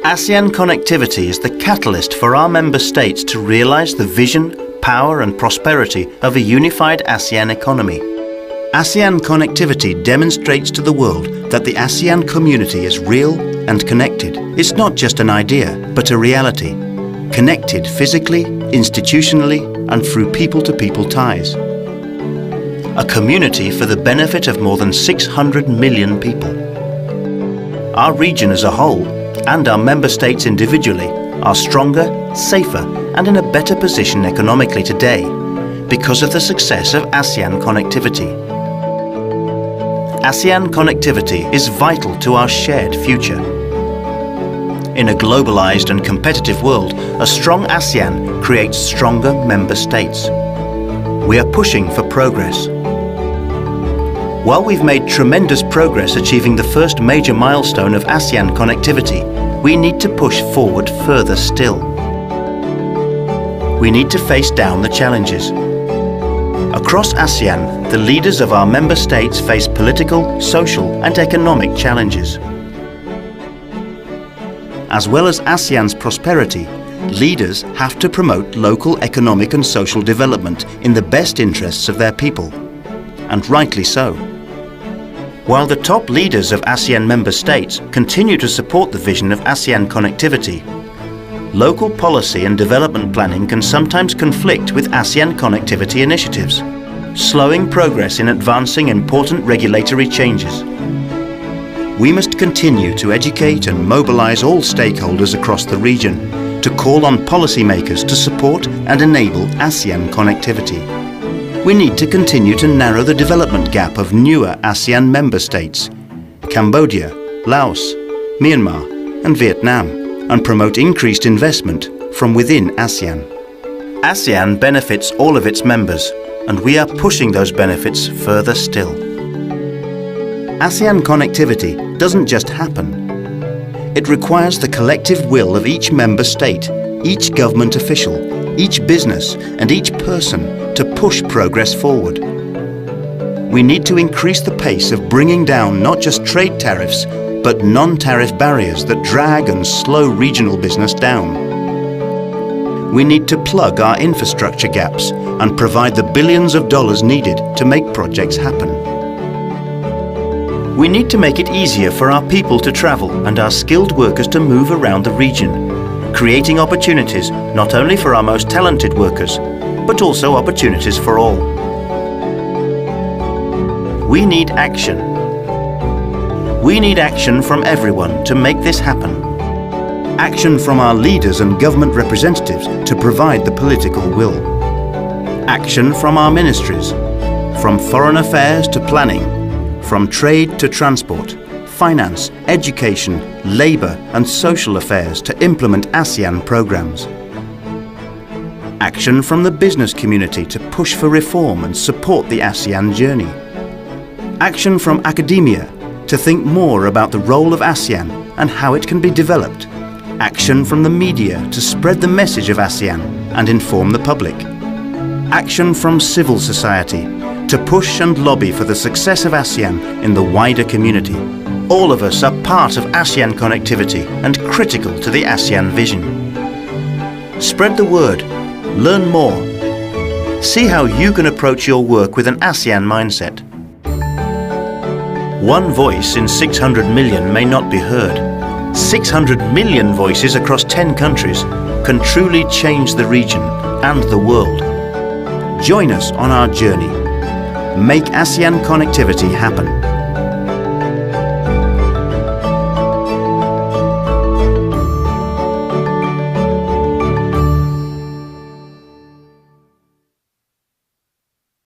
ASEAN connectivity is the catalyst for our member states to realize the vision, power and prosperity of a unified ASEAN economy. ASEAN connectivity demonstrates to the world that the ASEAN community is real and connected. It's not just an idea, but a reality. Connected physically, institutionally and through people-to-people ties. A community for the benefit of more than 600 million people. Our region as a whole, and our member states individually, are stronger, safer and in a better position economically today because of the success of ASEAN connectivity. ASEAN connectivity is vital to our shared future. In a globalized and competitive world, a strong ASEAN creates stronger member states. We are pushing for progress. While we've made tremendous progress achieving the first major milestone of ASEAN connectivity, we need to push forward further still. We need to face down the challenges. Across ASEAN, the leaders of our member states face political, social and economic challenges. As well as ASEAN's prosperity, leaders have to promote local economic and social development in the best interests of their people, and rightly so. While the top leaders of ASEAN member states continue to support the vision of ASEAN connectivity, local policy and development planning can sometimes conflict with ASEAN connectivity initiatives, slowing progress in advancing important regulatory changes. We must continue to educate and mobilize all stakeholders across the region to call on policymakers to support and enable ASEAN connectivity. We need to continue to narrow the development gap of newer ASEAN member states, Cambodia, Laos, Myanmar and Vietnam, and promote increased investment from within ASEAN. ASEAN benefits all of its members, and we are pushing those benefits further still. ASEAN connectivity doesn't just happen. It requires the collective will of each member state, each government official, each business and each person to push progress forward. We need to increase the pace of bringing down not just trade tariffs, but non-tariff barriers that drag and slow regional business down. We need to plug our infrastructure gaps and provide the billions of dollars needed to make projects happen. We need to make it easier for our people to travel and our skilled workers to move around the region, creating opportunities not only for our most talented workers, but also opportunities for all. We need action. We need action from everyone to make this happen. Action from our leaders and government representatives to provide the political will. Action from our ministries, from foreign affairs to planning, from trade to transport, finance, education, labour and social affairs to implement ASEAN programs. Action from the business community to push for reform and support the ASEAN journey. Action from academia to think more about the role of ASEAN and how it can be developed. Action from the media to spread the message of ASEAN and inform the public. Action from civil society to push and lobby for the success of ASEAN in the wider community. All of us are part of ASEAN connectivity and critical to the ASEAN vision. Spread the word. Learn more. See how you can approach your work with an ASEAN mindset. One voice in 600 million may not be heard. 600 million voices across 10 countries can truly change the region and the world. Join us on our journey. Make ASEAN connectivity happen.